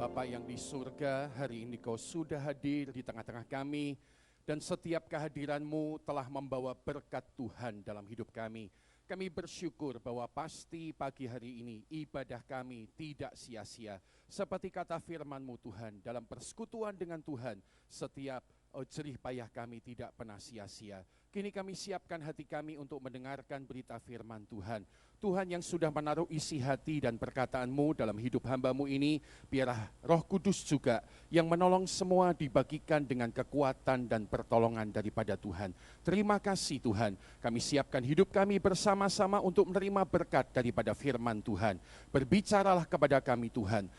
Bapa yang di surga, hari ini Kau sudah hadir di tengah-tengah kami, dan setiap kehadiran-Mu telah membawa berkat Tuhan dalam hidup kami. Kami bersyukur bahwa pasti pagi hari ini ibadah kami tidak sia-sia. Seperti kata firman-Mu Tuhan, dalam persekutuan dengan Tuhan, setiap jerih payah kami tidak pernah sia-sia. Kini kami siapkan hati kami untuk mendengarkan berita firman Tuhan. Tuhan yang sudah menaruh isi hati dan perkataan-Mu dalam hidup hamba-Mu ini, biarlah Roh Kudus juga yang menolong semua dibagikan dengan kekuatan dan pertolongan daripada Tuhan. Terima kasih Tuhan, kami siapkan hidup kami bersama-sama untuk menerima berkat daripada firman Tuhan. Berbicaralah kepada kami Tuhan,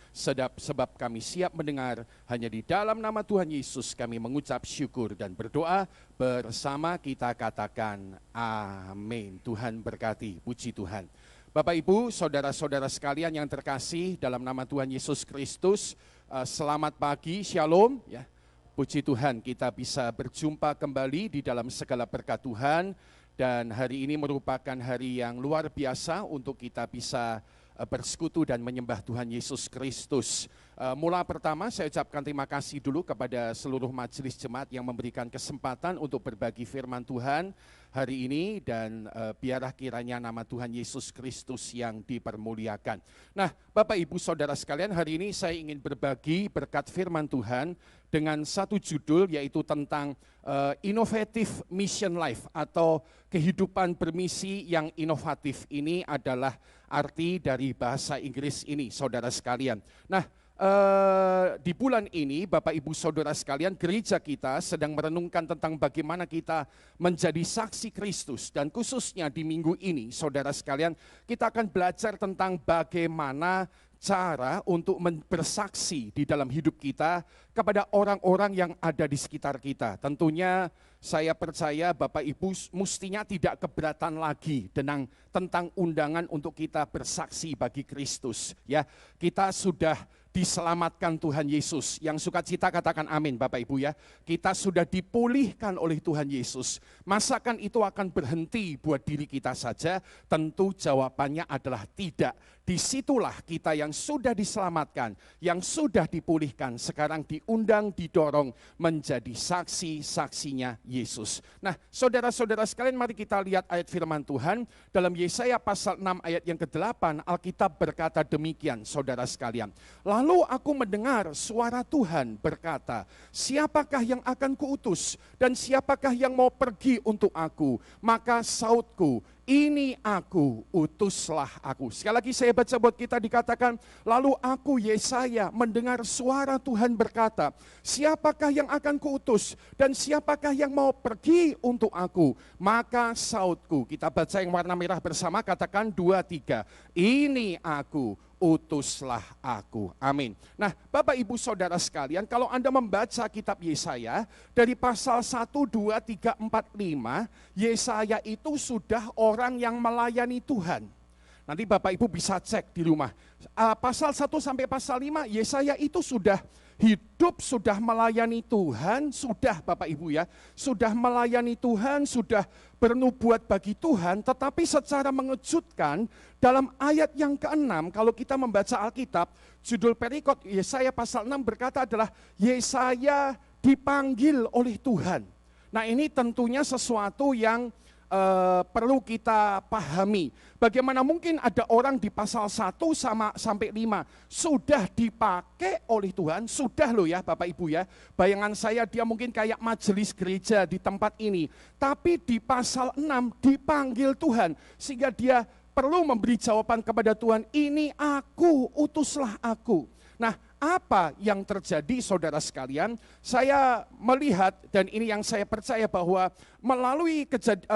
sebab kami siap mendengar. Hanya di dalam nama Tuhan Yesus kami mengucap syukur dan berdoa. Bersama kita katakan amin. Tuhan berkati, puji Tuhan. Bapak Ibu, saudara-saudara sekalian yang terkasih dalam nama Tuhan Yesus Kristus, selamat pagi, shalom ya. Puji Tuhan, kita bisa berjumpa kembali di dalam segala berkat Tuhan, dan hari ini merupakan hari yang luar biasa untuk kita bisa bersekutu dan menyembah Tuhan Yesus Kristus. Mula pertama saya ucapkan terima kasih dulu kepada seluruh majelis jemaat yang memberikan kesempatan untuk berbagi firman Tuhan hari ini, dan biarlah kiranya nama Tuhan Yesus Kristus yang dipermuliakan. Nah, Bapak Ibu Saudara sekalian, hari ini saya ingin berbagi berkat firman Tuhan dengan satu judul, yaitu tentang Innovative Mission Life atau kehidupan bermisi yang inovatif. Ini adalah arti dari bahasa Inggris ini, saudara sekalian. Nah, di bulan ini Bapak Ibu Saudara sekalian, gereja kita sedang merenungkan tentang bagaimana kita menjadi saksi Kristus, dan khususnya di minggu ini saudara sekalian, kita akan belajar tentang bagaimana cara untuk bersaksi di dalam hidup kita kepada orang-orang yang ada di sekitar kita. Tentunya saya percaya Bapak Ibu mestinya tidak keberatan lagi tentang undangan untuk kita bersaksi bagi Kristus. Ya, kita sudah diselamatkan Tuhan Yesus. Yang sukacita katakan amin Bapak Ibu ya. Kita sudah dipulihkan oleh Tuhan Yesus. Masakan itu akan berhenti buat diri kita saja? Tentu jawabannya adalah tidak. Disitulah kita yang sudah diselamatkan, yang sudah dipulihkan, sekarang diundang, didorong menjadi saksi-saksinya Yesus. Nah, saudara-saudara sekalian, mari kita lihat ayat firman Tuhan. Dalam Yesaya pasal 6 ayat yang ke-8, Alkitab berkata demikian, saudara sekalian. Lalu aku mendengar suara Tuhan berkata, siapakah yang akan kuutus dan siapakah yang mau pergi untuk aku? Maka sautku, ini aku, utuslah aku. Sekali lagi saya baca buat kita, dikatakan, lalu aku Yesaya mendengar suara Tuhan berkata, siapakah yang akan kuutus dan siapakah yang mau pergi untuk aku? Maka sautku, kita baca yang warna merah bersama, katakan 2, 3, ini aku, utuslah aku. Amin. Nah, Bapak Ibu Saudara sekalian, kalau Anda membaca kitab Yesaya dari pasal 1, 2, 3, 4, 5, Yesaya itu sudah orang yang melayani Tuhan. Nanti Bapak Ibu bisa cek di rumah. Pasal 1 sampai pasal 5, Yesaya itu sudah hidup, sudah melayani Tuhan, sudah Bapak Ibu ya, sudah melayani Tuhan, sudah bernubuat bagi Tuhan, tetapi secara mengejutkan dalam ayat yang ke-6, kalau kita membaca Alkitab, judul perikop Yesaya pasal 6 berkata adalah Yesaya dipanggil oleh Tuhan. Nah, ini tentunya sesuatu yang perlu kita pahami. Bagaimana mungkin ada orang di pasal 1 sampai 5 sudah dipakai oleh Tuhan, sudah loh ya Bapak Ibu ya. Bayangan saya dia mungkin kayak majelis gereja di tempat ini. Tapi di pasal 6 dipanggil Tuhan, sehingga dia perlu memberi jawaban kepada Tuhan, ini aku, utuslah aku. Nah, apa yang terjadi saudara sekalian? Saya melihat, dan ini yang saya percaya, bahwa melalui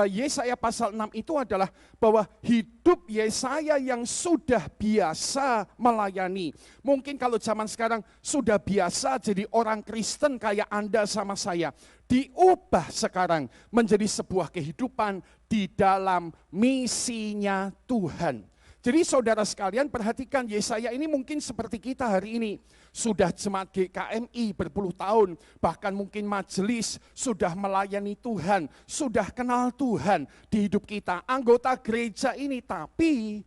Yesaya pasal 6 itu adalah bahwa hidup Yesaya yang sudah biasa melayani. Mungkin kalau zaman sekarang sudah biasa jadi orang Kristen kayak Anda sama saya, diubah sekarang menjadi sebuah kehidupan di dalam misinya Tuhan. Jadi saudara sekalian, perhatikan, Yesaya ini mungkin seperti kita hari ini. Sudah jemaat GKMI berpuluh tahun, bahkan mungkin majelis, sudah melayani Tuhan, sudah kenal Tuhan di hidup kita. Anggota gereja ini, tapi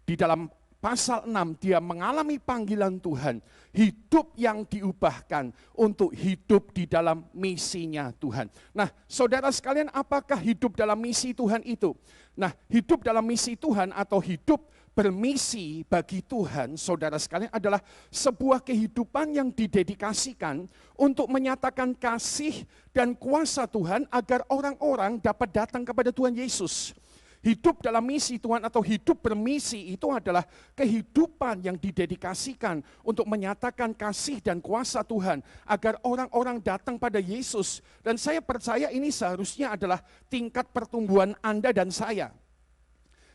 di dalam pasal 6 dia mengalami panggilan Tuhan. Hidup yang diubahkan untuk hidup di dalam misinya Tuhan. Nah, saudara sekalian, apakah hidup dalam misi Tuhan itu? Nah, hidup dalam misi Tuhan atau hidup bermisi bagi Tuhan, saudara sekalian, adalah sebuah kehidupan yang didedikasikan untuk menyatakan kasih dan kuasa Tuhan agar orang-orang dapat datang kepada Tuhan Yesus. Hidup dalam misi Tuhan atau hidup bermisi itu adalah kehidupan yang didedikasikan untuk menyatakan kasih dan kuasa Tuhan agar orang-orang datang pada Yesus. Dan saya percaya ini seharusnya adalah tingkat pertumbuhan Anda dan saya.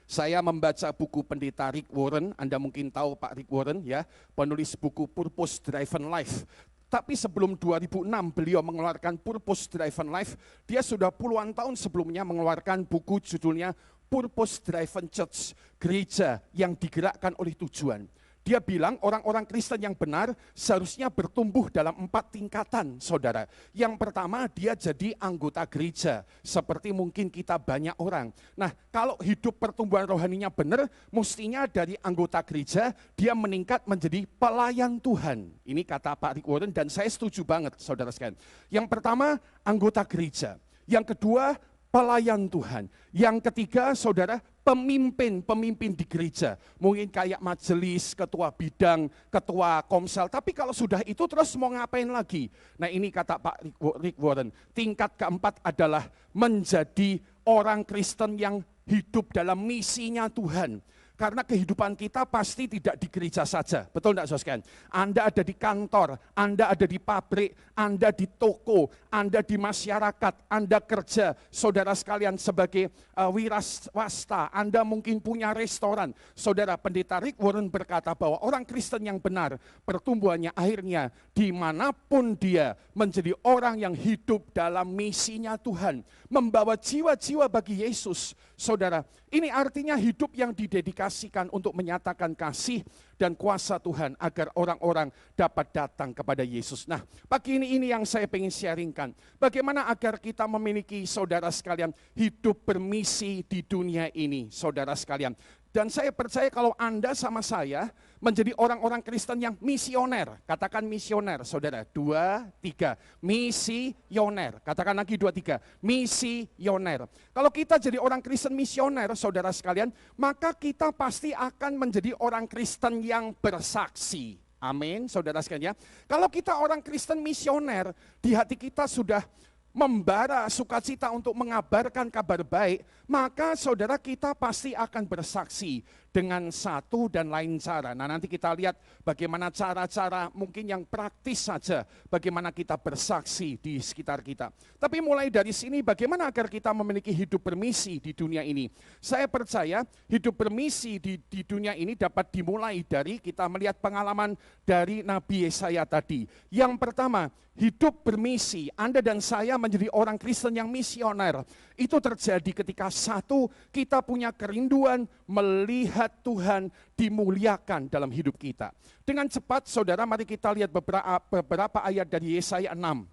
Saya membaca buku pendeta Rick Warren, Anda mungkin tahu Pak Rick Warren ya, penulis buku Purpose Driven Life. Tapi sebelum 2006 beliau mengeluarkan Purpose Driven Life, dia sudah puluhan tahun sebelumnya mengeluarkan buku judulnya Purpose Driven Church, gereja yang digerakkan oleh tujuan. Dia bilang orang-orang Kristen yang benar seharusnya bertumbuh dalam 4 tingkatan, saudara. Yang pertama, dia jadi anggota gereja, seperti mungkin kita banyak orang. Nah, kalau hidup pertumbuhan rohaninya benar, mestinya dari anggota gereja, dia meningkat menjadi pelayan Tuhan. Ini kata Pak Rick Warren dan saya setuju banget, saudara sekalian. Yang pertama, anggota gereja. Yang kedua, pelayan Tuhan. Yang ketiga, saudara, pemimpin di gereja. Mungkin kayak majelis, ketua bidang, ketua komsel. Tapi kalau sudah itu terus mau ngapain lagi? Nah, ini kata Pak Rick Warren. Tingkat keempat adalah menjadi orang Kristen yang hidup dalam misinya Tuhan. Karena kehidupan kita pasti tidak di gereja saja. Betul enggak, saudara? Anda ada di kantor, Anda ada di pabrik, Anda di toko, Anda di masyarakat, Anda kerja, saudara sekalian sebagai wira swasta, Anda mungkin punya restoran. Saudara, pendeta Rick Warren berkata bahwa orang Kristen yang benar, pertumbuhannya akhirnya dimanapun dia menjadi orang yang hidup dalam misinya Tuhan. Membawa jiwa-jiwa bagi Yesus. Saudara, ini artinya hidup yang didedikasikan untuk menyatakan kasih dan kuasa Tuhan agar orang-orang dapat datang kepada Yesus. Nah, pagi ini yang saya ingin sharingkan. Bagaimana agar kita memiliki, saudara sekalian, hidup bermisi di dunia ini, saudara sekalian. Dan saya percaya kalau Anda sama saya menjadi orang-orang Kristen yang misioner. Katakan misioner, saudara. 2, 3. Misioner. Katakan lagi 2, 3. Misioner. Kalau kita jadi orang Kristen misioner, saudara sekalian, maka kita pasti akan menjadi orang Kristen yang bersaksi. Amin, saudara sekalian ya. Kalau kita orang Kristen misioner, di hati kita sudah membara sukacita untuk mengabarkan kabar baik, maka saudara kita pasti akan bersaksi dengan satu dan lain cara. Nah, nanti kita lihat bagaimana cara-cara mungkin yang praktis saja, bagaimana kita bersaksi di sekitar kita. Tapi mulai dari sini, bagaimana agar kita memiliki hidup bermisi di dunia ini? Saya percaya hidup bermisi di dunia ini dapat dimulai dari kita melihat pengalaman dari Nabi Yesaya tadi. Yang pertama, hidup bermisi, Anda dan saya menjadi orang Kristen yang misioner. Itu terjadi ketika satu, kita punya kerinduan melihat Tuhan dimuliakan dalam hidup kita. Dengan cepat, saudara, mari kita lihat beberapa ayat dari Yesaya 6.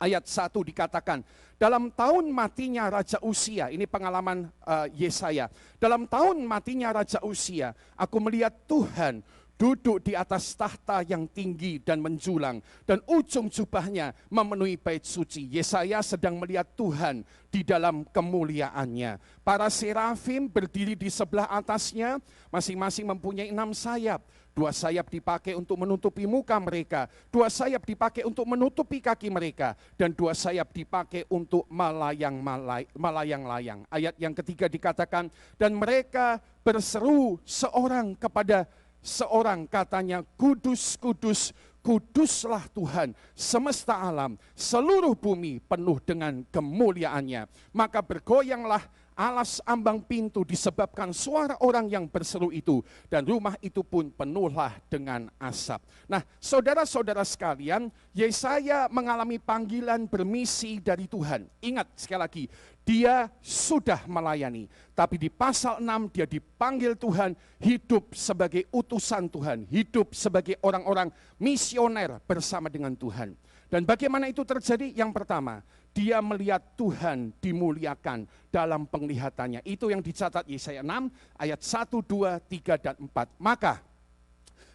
Ayat 1 dikatakan, dalam tahun matinya Raja Uzia, ini pengalaman Yesaya. Dalam tahun matinya Raja Uzia, aku melihat Tuhan duduk di atas tahta yang tinggi dan menjulang, dan ujung jubahnya memenuhi bait suci. Yesaya sedang melihat Tuhan di dalam kemuliaannya. Para serafim berdiri di sebelah atasnya, masing-masing mempunyai 6 sayap. 2 sayap dipakai untuk menutupi muka mereka, 2 sayap dipakai untuk menutupi kaki mereka, dan 2 sayap dipakai untuk melayang-layang. Ayat yang ketiga dikatakan, dan mereka berseru seorang kepada seorang, katanya, kudus, kudus, kuduslah Tuhan semesta alam, seluruh bumi penuh dengan kemuliaannya. Maka bergoyanglah alas ambang pintu disebabkan suara orang yang berseru itu, dan rumah itu pun penuhlah dengan asap. Nah, saudara-saudara sekalian, Yesaya mengalami panggilan bermisi dari Tuhan. Ingat sekali lagi, dia sudah melayani, tapi di pasal 6 dia dipanggil Tuhan hidup sebagai utusan Tuhan, hidup sebagai orang-orang misioner bersama dengan Tuhan. Dan bagaimana itu terjadi? Yang pertama, dia melihat Tuhan dimuliakan dalam penglihatannya. Itu yang dicatat Yesaya 6 ayat 1, 2, 3, dan 4. Maka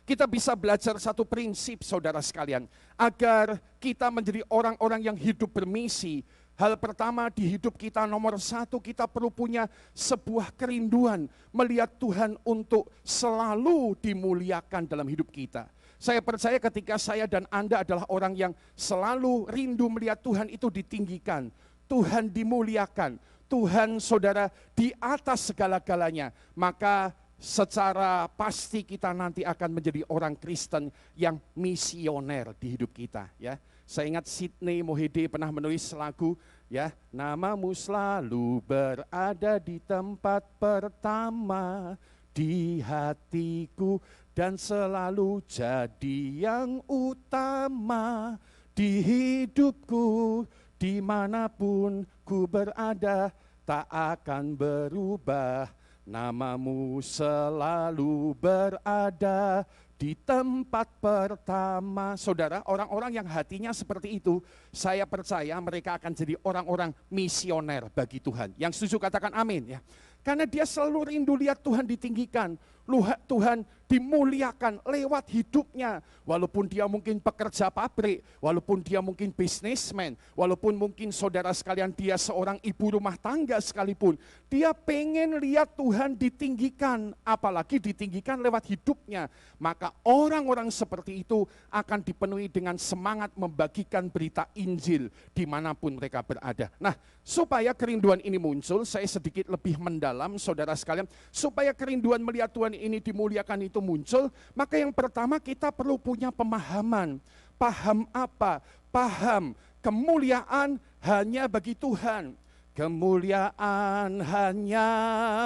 kita bisa belajar satu prinsip saudara sekalian, agar kita menjadi orang-orang yang hidup bermisi. Hal pertama di hidup kita, nomor satu, kita perlu punya sebuah kerinduan melihat Tuhan untuk selalu dimuliakan dalam hidup kita. Saya percaya ketika saya dan Anda adalah orang yang selalu rindu melihat Tuhan itu ditinggikan, Tuhan dimuliakan, Tuhan saudara di atas segala-galanya, maka secara pasti kita nanti akan menjadi orang Kristen yang misioner di hidup kita, ya. Saya ingat Sidney Mohede pernah menulis lagu, ya, namamu selalu berada di tempat pertama di hatiku dan selalu jadi yang utama di hidupku, dimanapun ku berada tak akan berubah. Namamu selalu berada di tempat pertama. Saudara, orang-orang yang hatinya seperti itu, saya percaya mereka akan jadi orang-orang misioner bagi Tuhan. Yang setuju katakan amin, ya. Karena dia selalu rindu lihat Tuhan ditinggikan, Tuhan dimuliakan lewat hidupnya. Walaupun dia mungkin pekerja pabrik, walaupun dia mungkin bisnismen, walaupun mungkin saudara sekalian dia seorang ibu rumah tangga sekalipun, dia pengen lihat Tuhan ditinggikan, apalagi ditinggikan lewat hidupnya. Maka orang-orang seperti itu akan dipenuhi dengan semangat membagikan berita Injil dimanapun mereka berada. Nah, supaya kerinduan ini muncul, saya sedikit lebih mendalam saudara sekalian, supaya kerinduan melihat Tuhan ini dimuliakan itu muncul, maka yang pertama kita perlu punya pemahaman. Paham apa? Paham kemuliaan hanya bagi Tuhan. Kemuliaan hanya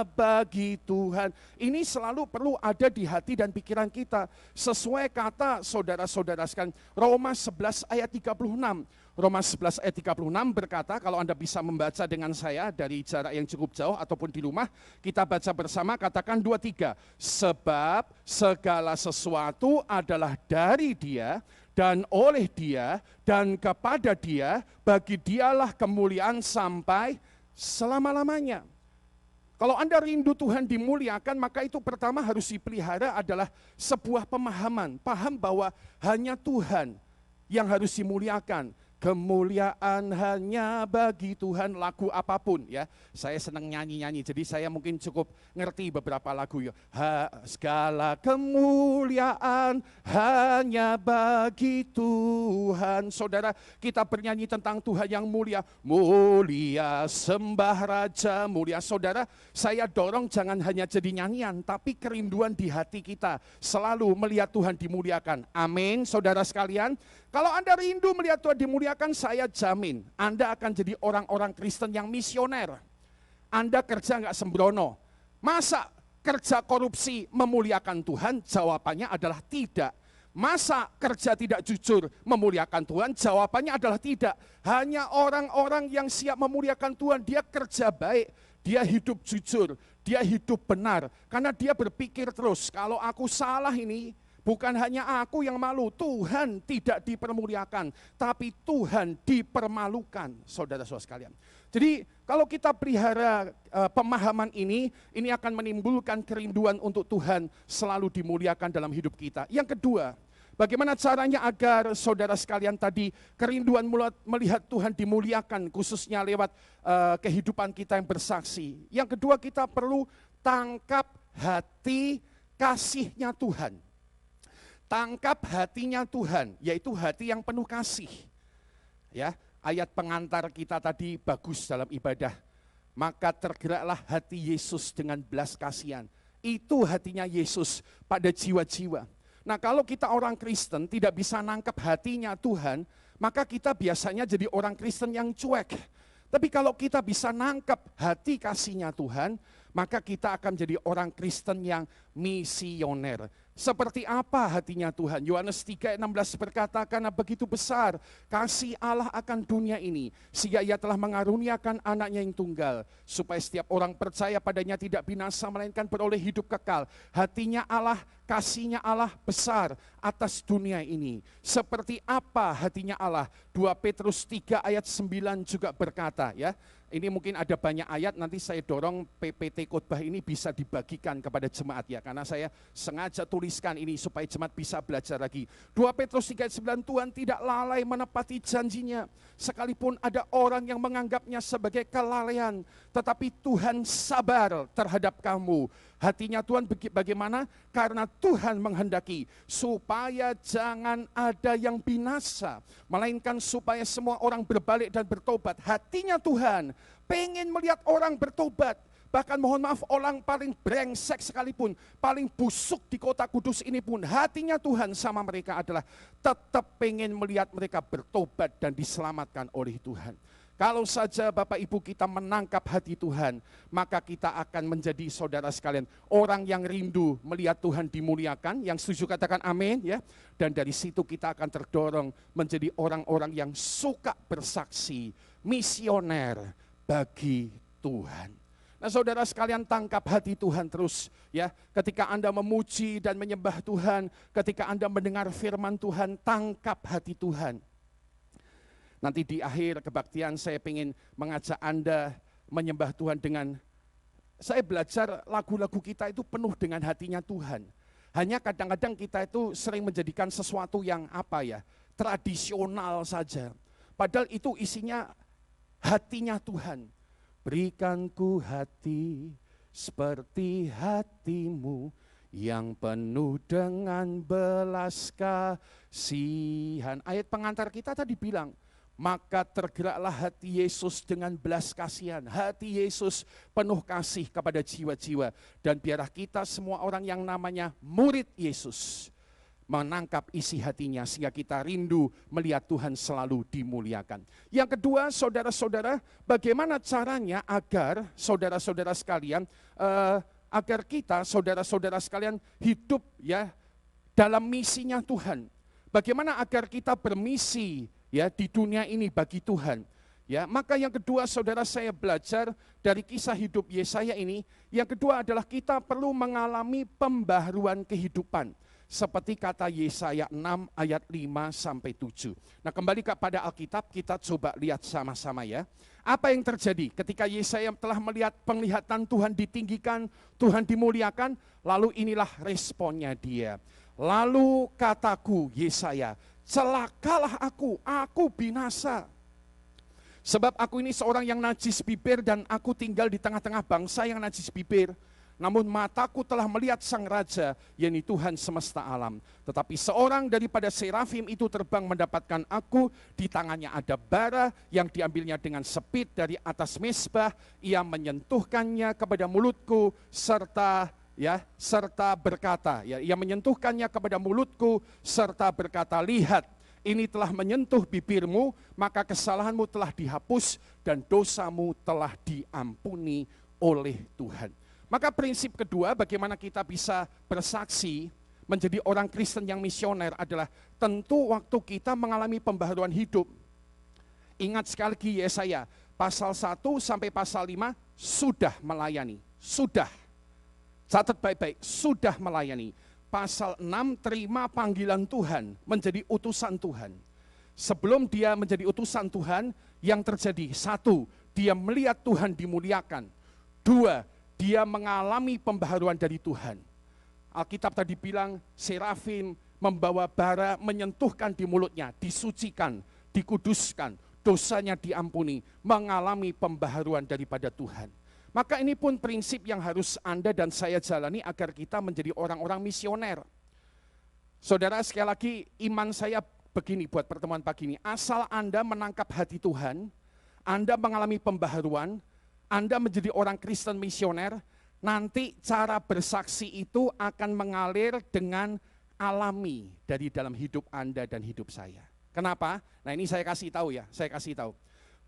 bagi Tuhan. Ini selalu perlu ada di hati dan pikiran kita. Sesuai kata saudara-saudara sekalian, Roma 11 ayat 36. Roma 11 ayat 36 berkata, kalau Anda bisa membaca dengan saya dari jarak yang cukup jauh ataupun di rumah, kita baca bersama, katakan 2-3. Sebab segala sesuatu adalah dari Dia, dan oleh Dia, dan kepada Dia, bagi Dialah kemuliaan sampai selama-lamanya. Kalau Anda rindu Tuhan dimuliakan, maka itu pertama harus dipelihara adalah sebuah pemahaman. Paham bahwa hanya Tuhan yang harus dimuliakan. Kemuliaan hanya bagi Tuhan, lagu apapun, ya. Saya senang nyanyi-nyanyi, jadi saya mungkin cukup ngerti beberapa lagu, ya. Segala kemuliaan hanya bagi Tuhan. Saudara, kita bernyanyi tentang Tuhan yang mulia. Mulia sembah Raja mulia. Saudara, saya dorong jangan hanya jadi nyanyian, tapi kerinduan di hati kita selalu melihat Tuhan dimuliakan. Amin, saudara sekalian. Kalau Anda rindu melihat Tuhan dimuliakan, saya jamin Anda akan jadi orang-orang Kristen yang misioner. Anda kerja nggak sembrono. Masa kerja korupsi memuliakan Tuhan? Jawabannya adalah tidak. Masa kerja tidak jujur memuliakan Tuhan? Jawabannya adalah tidak. Hanya orang-orang yang siap memuliakan Tuhan, dia kerja baik, dia hidup jujur, dia hidup benar. Karena dia berpikir terus, kalau aku salah ini, bukan hanya aku yang malu, Tuhan tidak dipermuliakan, tapi Tuhan dipermalukan, saudara-saudara sekalian. Jadi kalau kita pelihara pemahaman ini akan menimbulkan kerinduan untuk Tuhan selalu dimuliakan dalam hidup kita. Yang kedua, bagaimana caranya agar saudara sekalian tadi kerinduan melihat Tuhan dimuliakan, khususnya lewat kehidupan kita yang bersaksi. Yang kedua, kita perlu tangkap hati kasihnya Tuhan. Tangkap hatinya Tuhan, yaitu hati yang penuh kasih. Ya, ayat pengantar kita tadi bagus dalam ibadah. Maka tergeraklah hati Yesus dengan belas kasihan. Itu hatinya Yesus pada jiwa-jiwa. Nah, kalau kita orang Kristen tidak bisa nangkap hatinya Tuhan, maka kita biasanya jadi orang Kristen yang cuek. Tapi kalau kita bisa nangkap hati kasihnya Tuhan, maka kita akan jadi orang Kristen yang misioner. Seperti apa hatinya Tuhan? Yohanes 3:16 berkata, karena begitu besar kasih Allah akan dunia ini, sehingga ia telah mengaruniakan anaknya yang tunggal, supaya setiap orang percaya padanya tidak binasa, melainkan beroleh hidup kekal. Hatinya Allah, kasihnya Allah besar atas dunia ini. Seperti apa hatinya Allah? 2 Petrus 3 ayat 9 juga berkata, ya. Ini mungkin ada banyak ayat, nanti saya dorong PPT khotbah ini bisa dibagikan kepada jemaat ya. Karena saya sengaja tuliskan ini supaya jemaat bisa belajar lagi. 2 Petrus 3 ayat 9, Tuhan tidak lalai menepati janjinya. Sekalipun ada orang yang menganggapnya sebagai kelalaian, tetapi Tuhan sabar terhadap kamu. Hatinya Tuhan bagaimana? Karena Tuhan menghendaki supaya jangan ada yang binasa, melainkan supaya semua orang berbalik dan bertobat. Hatinya Tuhan pengen melihat orang bertobat. Bahkan mohon maaf, orang paling brengsek sekalipun, paling busuk di kota Kudus ini pun, hatinya Tuhan sama mereka adalah tetap pengen melihat mereka bertobat dan diselamatkan oleh Tuhan. Kalau saja Bapak Ibu kita menangkap hati Tuhan, maka kita akan menjadi saudara sekalian orang yang rindu melihat Tuhan dimuliakan. Yang setuju katakan amin ya. Dan dari situ kita akan terdorong menjadi orang-orang yang suka bersaksi, misioner bagi Tuhan. Nah, saudara sekalian, tangkap hati Tuhan terus ya. Ketika Anda memuji dan menyembah Tuhan, ketika Anda mendengar firman Tuhan, tangkap hati Tuhan. Nanti di akhir kebaktian saya ingin mengajak Anda menyembah Tuhan dengan, saya belajar lagu-lagu kita itu penuh dengan hatinya Tuhan. Hanya kadang-kadang kita itu sering menjadikan sesuatu yang tradisional saja. Padahal itu isinya hatinya Tuhan. Berikan ku hati seperti hatimu, yang penuh dengan belas kasihan. Ayat pengantar kita tadi bilang, maka tergeraklah hati Yesus dengan belas kasihan. Hati Yesus penuh kasih kepada jiwa-jiwa. Dan biarlah kita semua orang yang namanya murid Yesus menangkap isi hatinya, sehingga kita rindu melihat Tuhan selalu dimuliakan. Yang kedua, saudara-saudara, bagaimana caranya agar saudara-saudara sekalian, agar kita saudara-saudara sekalian hidup ya dalam misinya Tuhan. Bagaimana agar kita bermisi ya di dunia ini bagi Tuhan. Ya, maka yang kedua saudara, saya belajar dari kisah hidup Yesaya ini, yang kedua adalah kita perlu mengalami pembaharuan kehidupan. Seperti kata Yesaya 6 ayat 5 sampai 7. Nah, kembali kepada Alkitab, kita coba lihat sama-sama ya. Apa yang terjadi ketika Yesaya telah melihat penglihatan Tuhan ditinggikan, Tuhan dimuliakan, lalu inilah responnya dia. Lalu kataku Yesaya, celakalah aku binasa. Sebab aku ini seorang yang najis bibir dan aku tinggal di tengah-tengah bangsa yang najis bibir. Namun mataku telah melihat Sang Raja, yakni Tuhan semesta alam. Tetapi seorang daripada serafim itu terbang mendapatkan aku, di tangannya ada bara yang diambilnya dengan sepit dari atas mezbah. Ia menyentuhkannya kepada mulutku serta berkata, ia menyentuhkannya kepada mulutku serta berkata, lihat, ini telah menyentuh bibirmu, maka kesalahanmu telah dihapus dan dosamu telah diampuni oleh Tuhan. Maka prinsip kedua bagaimana kita bisa bersaksi menjadi orang Kristen yang misioner adalah tentu waktu kita mengalami pembaharuan hidup. Ingat sekali lagi Yesaya pasal 1 sampai pasal 5 sudah melayani, sudah. Catat baik-baik, sudah melayani. Pasal 6 terima panggilan Tuhan menjadi utusan Tuhan. Sebelum dia menjadi utusan Tuhan, yang terjadi, 1, dia melihat Tuhan dimuliakan. 2, dia mengalami pembaharuan dari Tuhan. Alkitab tadi bilang serafim membawa bara, menyentuhkan di mulutnya, disucikan, dikuduskan, dosanya diampuni, mengalami pembaharuan daripada Tuhan. Maka ini pun prinsip yang harus Anda dan saya jalani agar kita menjadi orang-orang misioner. Saudara, sekali lagi iman saya begini buat pertemuan pagi ini. Asal Anda menangkap hati Tuhan, Anda mengalami pembaharuan, Anda menjadi orang Kristen misioner, nanti cara bersaksi itu akan mengalir dengan alami dari dalam hidup Anda dan hidup saya. Kenapa? Nah, ini saya kasih tahu ya,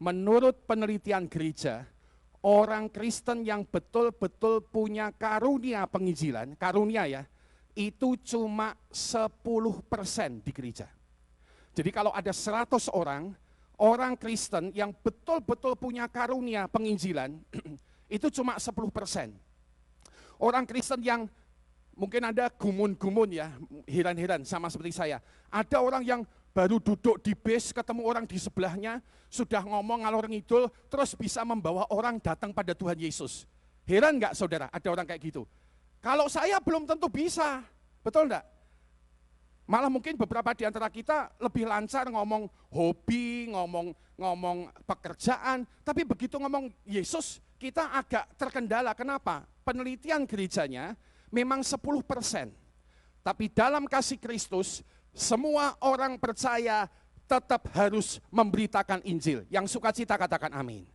Menurut penelitian gereja, orang Kristen yang betul-betul punya karunia penginjilan, karunia ya, itu cuma 10% di gereja. Jadi kalau ada 100 orang Kristen yang betul-betul punya karunia penginjilan, itu cuma 10%. Orang Kristen yang mungkin ada gumun-gumun ya, heran-heran sama seperti saya. Ada orang yang baru duduk di bis, ketemu orang di sebelahnya, sudah ngomong ngalor ngidul, terus bisa membawa orang datang pada Tuhan Yesus. Heran enggak saudara, ada orang kayak gitu? Kalau saya belum tentu bisa, betul enggak? Malah mungkin beberapa di antara kita lebih lancar ngomong hobi, ngomong pekerjaan, tapi begitu ngomong Yesus, kita agak terkendala. Kenapa? Penelitian gerejanya memang 10%. Tapi dalam kasih Kristus, semua orang percaya tetap harus memberitakan Injil. Yang sukacita katakan amin.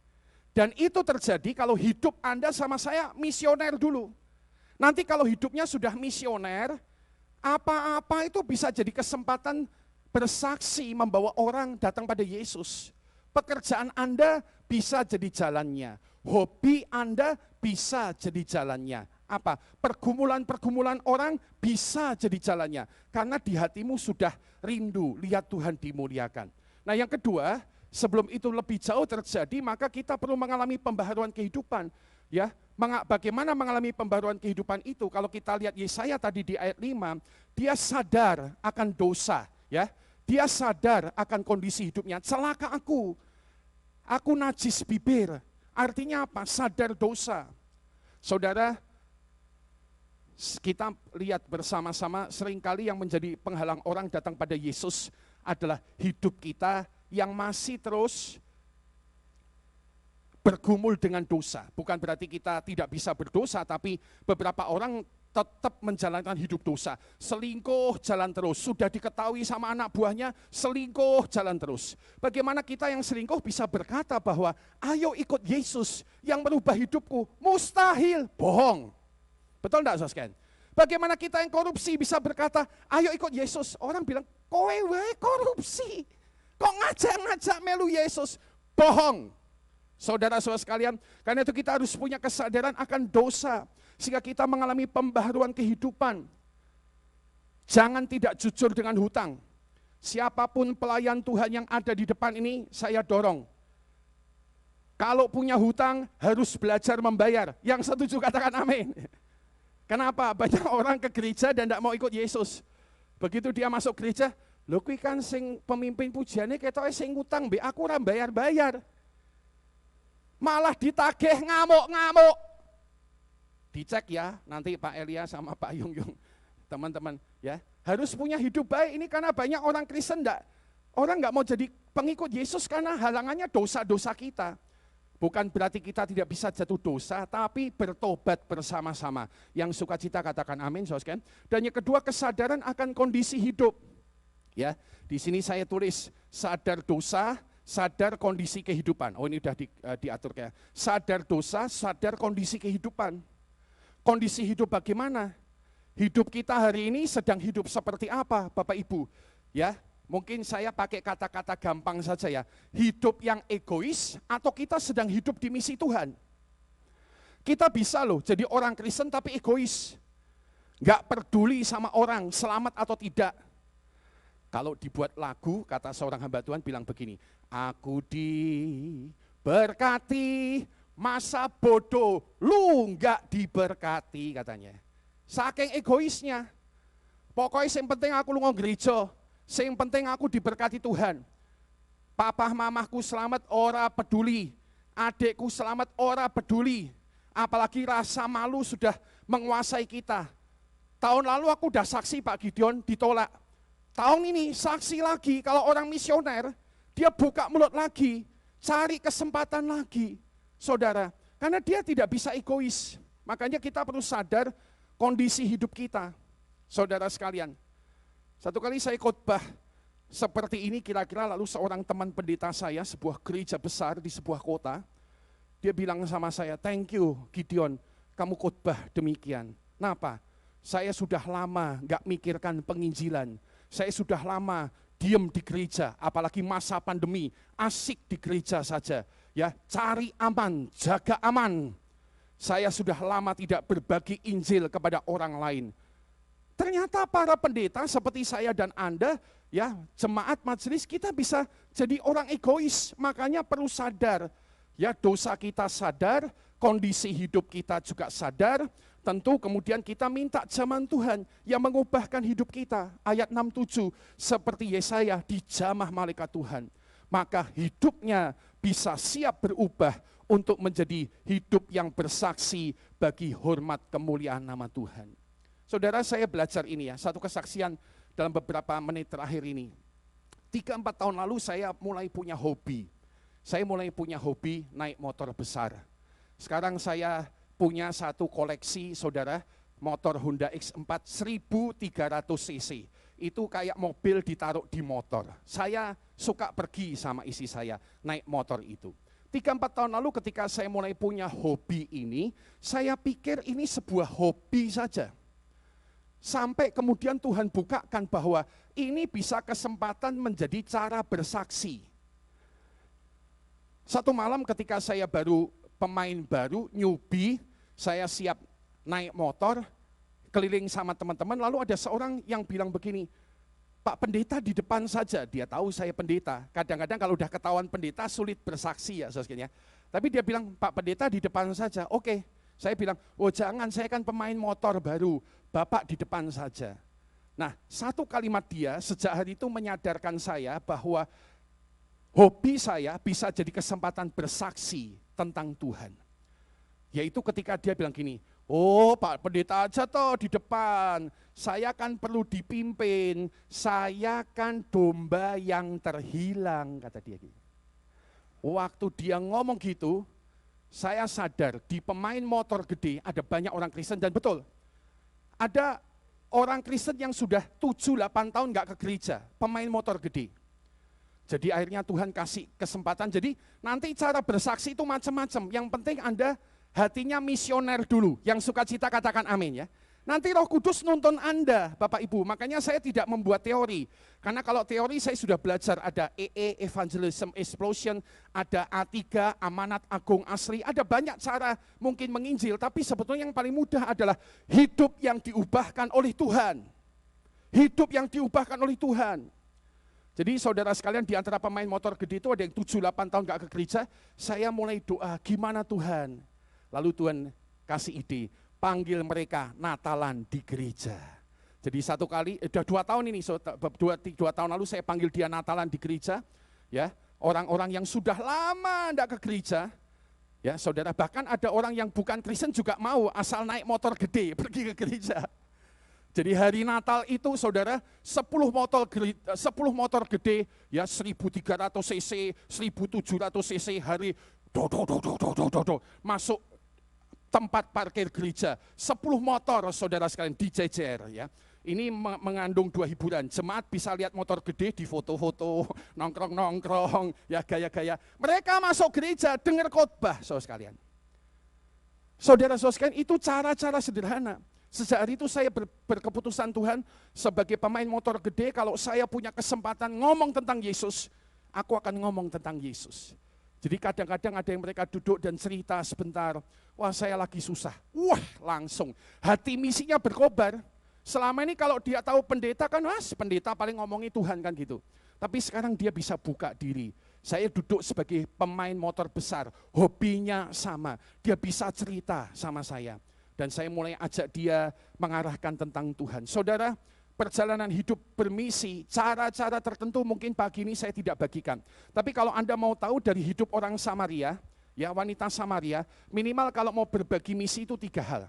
Dan itu terjadi kalau hidup Anda sama saya misioner dulu. Nanti kalau hidupnya sudah misioner, apa-apa itu bisa jadi kesempatan bersaksi membawa orang datang pada Yesus. Pekerjaan Anda bisa jadi jalannya. Hobi Anda bisa jadi jalannya. Apa? Pergumulan-pergumulan orang bisa jadi jalannya. Karena di hatimu sudah rindu lihat Tuhan dimuliakan. Nah yang kedua, sebelum itu lebih jauh terjadi, maka kita perlu mengalami pembaharuan kehidupan. Ya, bagaimana mengalami pembaharuan kehidupan itu? Kalau kita lihat Yesaya tadi di ayat 5, dia sadar akan dosa. Ya, dia sadar akan kondisi hidupnya. Celaka aku najis bibir. Artinya apa? Sadar dosa. Saudara, kita lihat bersama-sama seringkali yang menjadi penghalang orang datang pada Yesus adalah hidup kita yang masih terus bergumul dengan dosa. Bukan berarti kita tidak bisa berdosa, tapi beberapa orang tetap menjalankan hidup dosa. Selingkuh jalan terus, sudah diketahui sama anak buahnya, selingkuh jalan terus. Bagaimana kita yang selingkuh bisa berkata bahwa ayo ikut Yesus yang merubah hidupku? Mustahil, bohong. Betul enggak saudara? Bagaimana kita yang korupsi bisa berkata, ayo ikut Yesus? Orang bilang, kowe wae korupsi. Kok ngajak-ngajak melu Yesus? Bohong. Saudara-saudara sekalian, karena itu kita harus punya kesadaran akan dosa. Sehingga kita mengalami pembaharuan kehidupan. Jangan tidak jujur dengan hutang. Siapapun pelayan Tuhan yang ada di depan ini, saya dorong. Kalau punya hutang, harus belajar membayar. Yang setuju katakan amin. Kenapa? Banyak orang ke gereja dan tidak mau ikut Yesus. Begitu dia masuk gereja, lho kuwi kan sing pemimpin pujiannya ketoke sing ngutang mbek aku ora bayar-bayar. Malah ditagih ngamuk-ngamuk. Dicek ya, nanti Pak Elia sama Pak Yung, teman-teman ya, harus punya hidup baik. Ini karena banyak orang Kristen orang enggak mau jadi pengikut Yesus karena halangannya dosa-dosa kita. Bukan berarti kita tidak bisa jatuh dosa, tapi bertobat bersama-sama. Yang sukacita katakan amin, saudara. Dan yang kedua, kesadaran akan kondisi hidup. Ya, di sini saya tulis sadar dosa, sadar kondisi kehidupan. Oh, ini udah diatur kayak sadar dosa, sadar kondisi kehidupan. Kondisi hidup bagaimana? Hidup kita hari ini sedang hidup seperti apa, Bapak Ibu? Ya. Mungkin saya pakai kata-kata gampang saja ya. Hidup yang egois atau kita sedang hidup di misi Tuhan. Kita bisa loh jadi orang Kristen tapi egois. Enggak peduli sama orang selamat atau tidak. Kalau dibuat lagu, kata seorang hamba Tuhan bilang begini. Aku diberkati masa bodoh, lu enggak diberkati katanya. Saking egoisnya. Pokoknya yang penting aku lunga gereja. Yang penting aku diberkati Tuhan. Papa mamahku selamat ora peduli. Adikku selamat ora peduli. Apalagi rasa malu sudah menguasai kita. Tahun lalu aku udah saksi Pak Gideon ditolak. Tahun ini saksi lagi kalau orang misioner dia buka mulut lagi. Cari kesempatan lagi. Saudara, karena dia tidak bisa egois. Makanya kita perlu sadar kondisi hidup kita. Saudara sekalian. Satu kali saya khotbah seperti ini kira-kira lalu seorang teman pendeta saya, sebuah gereja besar di sebuah kota, dia bilang sama saya, thank you Gideon, kamu khotbah demikian. Kenapa? Saya sudah lama gak mikirkan penginjilan, saya sudah lama diem di gereja, apalagi masa pandemi, asik di gereja saja. Ya, cari aman, jaga aman. Saya sudah lama tidak berbagi Injil kepada orang lain. ternyata para pendeta seperti saya dan Anda, ya jemaat majelis, kita bisa jadi orang egois. Makanya perlu sadar, ya dosa kita sadar, kondisi hidup kita juga sadar. Tentu kemudian kita minta zaman Tuhan yang mengubahkan hidup kita. Ayat 67, seperti Yesaya dijamah malaikat Tuhan. Maka hidupnya bisa siap berubah untuk menjadi hidup yang bersaksi bagi hormat kemuliaan nama Tuhan. Saudara, saya belajar ini ya, satu kesaksian dalam beberapa menit terakhir ini. 3-4 tahun lalu saya mulai punya hobi. Saya mulai punya hobi naik motor besar. Sekarang saya punya satu koleksi, saudara, motor Honda X4 1300 cc. Itu kayak mobil ditaruh di motor. Saya suka pergi sama istri saya naik motor itu. 3-4 tahun lalu ketika saya mulai punya hobi ini, saya pikir ini sebuah hobi saja. Sampai kemudian Tuhan bukakan bahwa ini bisa kesempatan menjadi cara bersaksi. Satu malam ketika saya pemain baru, newbie, saya siap naik motor, keliling sama teman-teman, lalu ada seorang yang bilang begini, Pak Pendeta di depan saja, dia tahu saya pendeta. Kadang-kadang kalau udah ketahuan pendeta sulit bersaksi ya saudara. Tapi dia bilang, Pak Pendeta di depan saja, oke. Saya bilang, oh jangan, saya kan pemain motor baru, Bapak di depan saja. Nah, satu kalimat dia sejak hari itu menyadarkan saya bahwa hobi saya bisa jadi kesempatan bersaksi tentang Tuhan. Yaitu ketika dia bilang gini, oh Pak Pendeta aja toh di depan, saya kan perlu dipimpin, saya kan domba yang terhilang, kata dia gitu. Waktu dia ngomong gitu, saya sadar di pemain motor gede ada banyak orang Kristen, dan betul, ada orang Kristen yang sudah 7-8 tahun gak ke gereja, pemain motor gede. Jadi akhirnya Tuhan kasih kesempatan, jadi nanti cara bersaksi itu macam-macam, yang penting Anda hatinya misioner dulu, yang sukacita katakan amin ya. Nanti Roh Kudus nuntun Anda, Bapak Ibu. Makanya saya tidak membuat teori. Karena kalau teori saya sudah belajar, ada Evangelism Explosion, ada A3, Amanat Agung Asli, ada banyak cara mungkin menginjil, tapi sebetulnya yang paling mudah adalah hidup yang diubahkan oleh Tuhan. Hidup yang diubahkan oleh Tuhan. Jadi saudara sekalian, di antara pemain motor gede itu ada yang 7-8 tahun gak ke gereja, saya mulai doa, gimana Tuhan? Lalu Tuhan kasih ide, panggil mereka Natalan di gereja. Jadi satu kali, udah 2 tahun ini, 2 tahun lalu saya panggil dia Natalan di gereja. Ya, orang-orang yang sudah lama enggak ke gereja, ya saudara, bahkan ada orang yang bukan Kristen juga mau asal naik motor gede pergi ke gereja. Jadi hari Natal itu saudara 10 motor gede ya 1300 cc, 1700 cc hari masuk tempat parkir gereja, 10 motor saudara sekalian dijejer ya. Ini mengandung 2 hiburan, jemaat bisa lihat motor gede di foto-foto, nongkrong-nongkrong, ya gaya-gaya. Mereka masuk gereja, dengar khotbah saudara sekalian. Saudara-saudara sekalian, itu cara-cara sederhana. Sejak hari itu saya berkeputusan Tuhan, sebagai pemain motor gede, kalau saya punya kesempatan ngomong tentang Yesus, aku akan ngomong tentang Yesus. Jadi kadang-kadang ada yang mereka duduk dan cerita sebentar, wah saya lagi susah, wah langsung hati misinya berkobar. Selama ini kalau dia tahu pendeta kan, pendeta paling ngomongi Tuhan kan gitu. Tapi sekarang dia bisa buka diri. Saya duduk sebagai pemain motor besar, hobinya sama, dia bisa cerita sama saya. Dan saya mulai ajak dia mengarahkan tentang Tuhan. Saudara, perjalanan hidup bermisi, cara-cara tertentu mungkin pagi ini saya tidak bagikan. Tapi kalau Anda mau tahu dari hidup orang Samaria, ya wanita Samaria, minimal kalau mau berbagi misi itu 3 hal.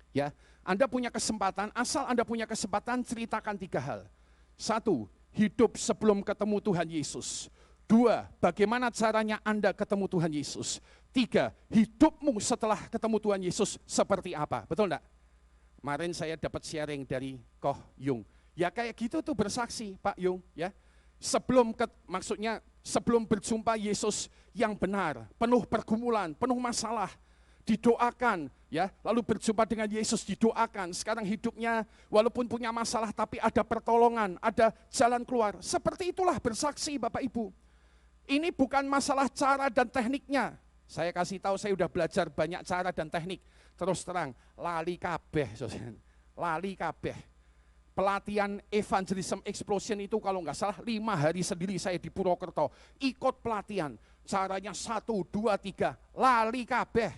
Ya, Anda punya kesempatan, asal Anda punya kesempatan ceritakan 3 hal. 1, hidup sebelum ketemu Tuhan Yesus. 2, bagaimana caranya Anda ketemu Tuhan Yesus. 3, hidupmu setelah ketemu Tuhan Yesus seperti apa, betul enggak? Kemarin saya dapat sharing dari Koh Yung. Ya kayak gitu tuh bersaksi Pak Yung ya. Maksudnya sebelum berjumpa Yesus yang benar, penuh pergumulan, penuh masalah, didoakan ya, lalu berjumpa dengan Yesus didoakan. Sekarang hidupnya walaupun punya masalah tapi ada pertolongan, ada jalan keluar. Seperti itulah bersaksi Bapak Ibu. Ini bukan masalah cara dan tekniknya. Saya kasih tahu, saya udah belajar banyak cara dan teknik. Terus terang, lali kabeh, lali kabeh. pelatihan evangelism explosion itu kalau nggak salah 5 hari sendiri saya di Purwokerto. Ikut pelatihan, caranya 1, 2, 3, lali kabeh.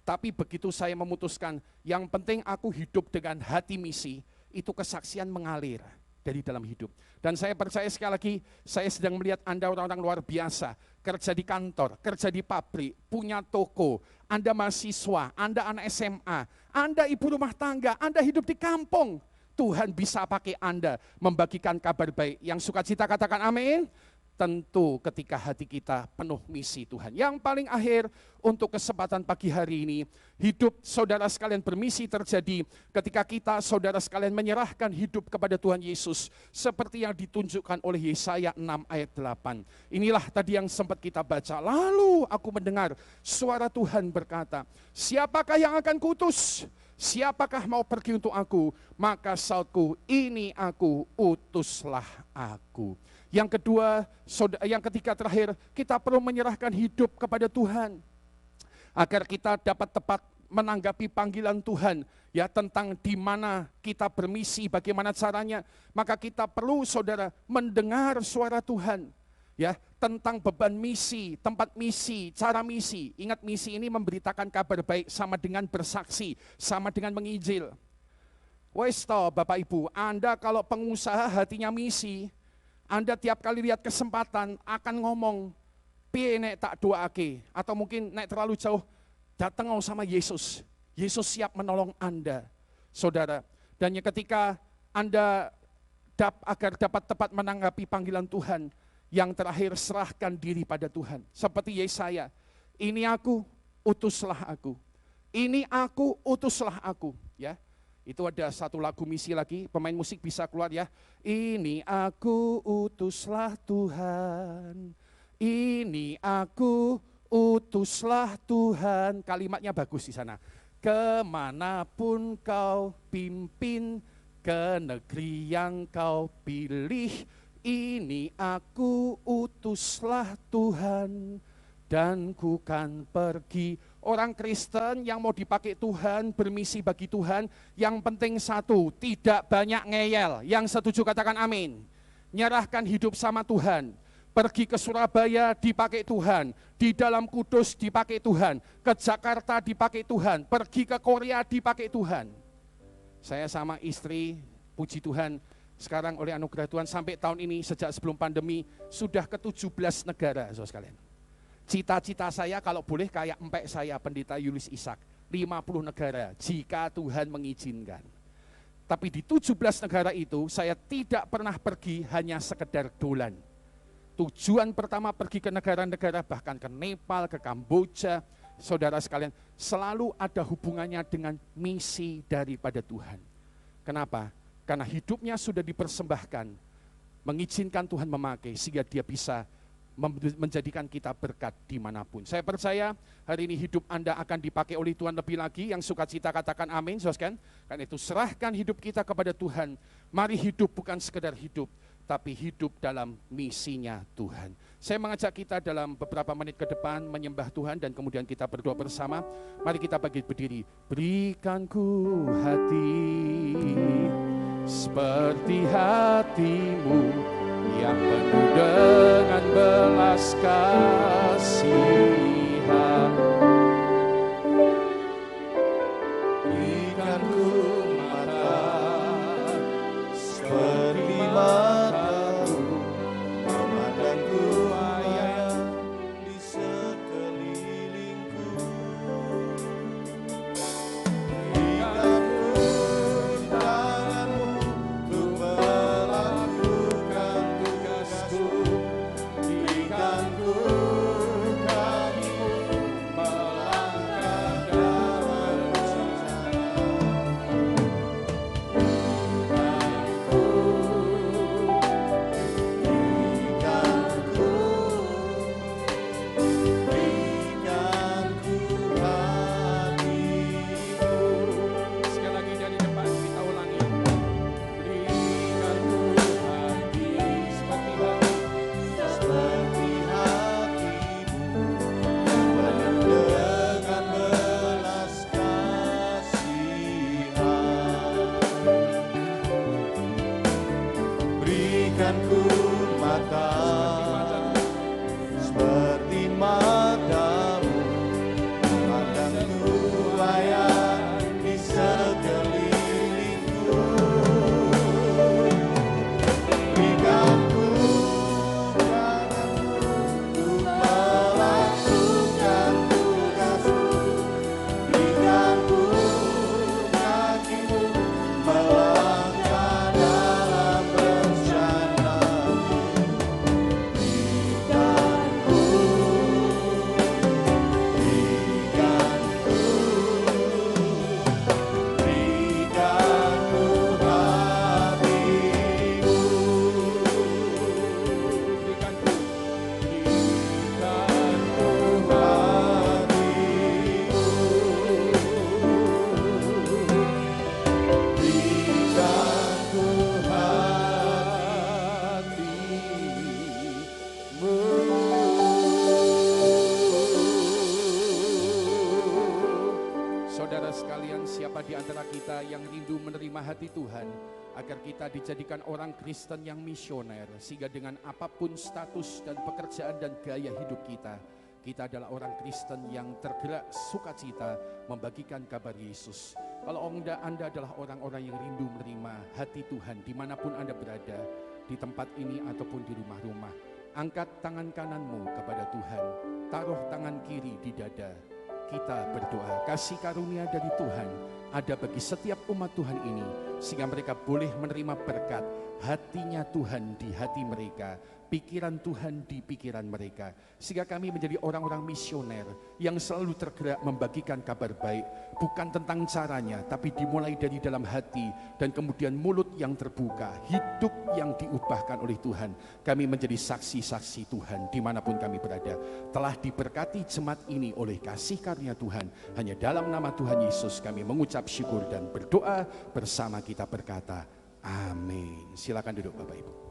Tapi begitu saya memutuskan, yang penting aku hidup dengan hati misi, itu kesaksian mengalir dari dalam hidup. Dan saya percaya sekali lagi, saya sedang melihat Anda orang-orang luar biasa, kerja di kantor, kerja di pabrik, punya toko, Anda mahasiswa, Anda anak SMA, Anda ibu rumah tangga, Anda hidup di kampung. Tuhan bisa pakai Anda membagikan kabar baik. Yang sukacita katakan amin. Tentu ketika hati kita penuh misi Tuhan. Yang paling akhir untuk kesempatan pagi hari ini, hidup saudara sekalian bermisi terjadi ketika kita saudara sekalian menyerahkan hidup kepada Tuhan Yesus. Seperti yang ditunjukkan oleh Yesaya 6 ayat 8. Inilah tadi yang sempat kita baca. Lalu aku mendengar suara Tuhan berkata, siapakah yang akan kuutus? Siapakah mau pergi untuk aku? Maka sautku, ini aku, utuslah aku. Yang kedua, yang ketiga terakhir, kita perlu menyerahkan hidup kepada Tuhan. Agar kita dapat tepat menanggapi panggilan Tuhan. Ya, tentang di mana kita bermisi, bagaimana caranya. Maka kita perlu saudara mendengar suara Tuhan. Ya, tentang beban misi, tempat misi, cara misi. Ingat, misi ini memberitakan kabar baik sama dengan bersaksi, sama dengan menginjil. Wes toh Bapak Ibu, Anda kalau pengusaha hatinya misi, Anda tiap kali lihat kesempatan akan ngomong, piye nek tak doake, atau mungkin nek terlalu jauh, datang sama Yesus. Yesus siap menolong Anda, saudara. Dan ketika Anda agar dapat tepat menanggapi panggilan Tuhan, yang terakhir serahkan diri pada Tuhan. Seperti Yesaya, ini aku, utuslah aku. Ini aku, utuslah aku. Ya, itu ada satu lagu misi lagi, pemain musik bisa keluar ya. Ini aku, utuslah Tuhan. Ini aku, utuslah Tuhan. Kalimatnya bagus di sana. Kemanapun kau pimpin, ke negeri yang kau pilih, ini aku, utuslah Tuhan, dan ku kan pergi. Orang Kristen yang mau dipakai Tuhan, bermisi bagi Tuhan, yang penting satu, tidak banyak ngeyel. Yang setuju katakan amin. Nyerahkan hidup sama Tuhan. Pergi ke Surabaya dipakai Tuhan, di dalam Kudus dipakai Tuhan, ke Jakarta dipakai Tuhan, pergi ke Korea dipakai Tuhan. Saya sama istri, puji Tuhan, sekarang oleh anugerah Tuhan sampai tahun ini sejak sebelum pandemi sudah ke 17 negara, saudara sekalian. Cita-cita saya kalau boleh kayak empek saya Pendeta Yulius Ishak, 50 negara jika Tuhan mengizinkan. Tapi di 17 negara itu saya tidak pernah pergi hanya sekedar dolan. Tujuan pertama pergi ke negara-negara, bahkan ke Nepal, ke Kamboja, saudara sekalian, selalu ada hubungannya dengan misi daripada Tuhan. Kenapa? Karena hidupnya sudah dipersembahkan, mengizinkan Tuhan memakai, sehingga dia bisa menjadikan kita berkat dimanapun. Saya percaya hari ini hidup Anda akan dipakai oleh Tuhan lebih lagi. Yang sukacita katakan amin, saudara. Karena itu serahkan hidup kita kepada Tuhan. Mari hidup bukan sekedar hidup, tapi hidup dalam misinya Tuhan. Saya mengajak kita dalam beberapa menit ke depan menyembah Tuhan dan kemudian kita berdoa bersama. Mari kita berdiri. Berikan ku hati seperti hatimu yang penuh dengan belas kasihan. Berikan ku mata seperti matamu, memandangku ayah di sekelilingku. Berikan ku tanganmu untuk melakukan tugasku. Berikan ku kaki Saudara sekalian, siapa di antara kita yang rindu menerima hati Tuhan, agar kita dijadikan orang Kristen yang misioner, sehingga dengan apapun status dan pekerjaan dan gaya hidup kita, kita adalah orang Kristen yang tergerak sukacita membagikan kabar Yesus. Kalau Anda adalah orang-orang yang rindu menerima hati Tuhan dimanapun Anda berada, di tempat ini ataupun di rumah-rumah, angkat tangan kananmu kepada Tuhan, taruh tangan kiri di dada. Kita berdoa, kasih karunia dari Tuhan ada bagi setiap umat Tuhan ini, sehingga mereka boleh menerima berkat hatinya Tuhan di hati mereka, pikiran Tuhan di pikiran mereka, sehingga kami menjadi orang-orang misioner yang selalu tergerak membagikan kabar baik, bukan tentang caranya, tapi dimulai dari dalam hati, dan kemudian mulut yang terbuka, hidup yang diubahkan oleh Tuhan. Kami menjadi saksi-saksi Tuhan dimanapun kami berada. Telah diberkati jemaat ini oleh kasih karunia Tuhan. Hanya dalam nama Tuhan Yesus kami mengucap syukur dan berdoa bersama kita berkata, amin. Silakan duduk Bapak Ibu.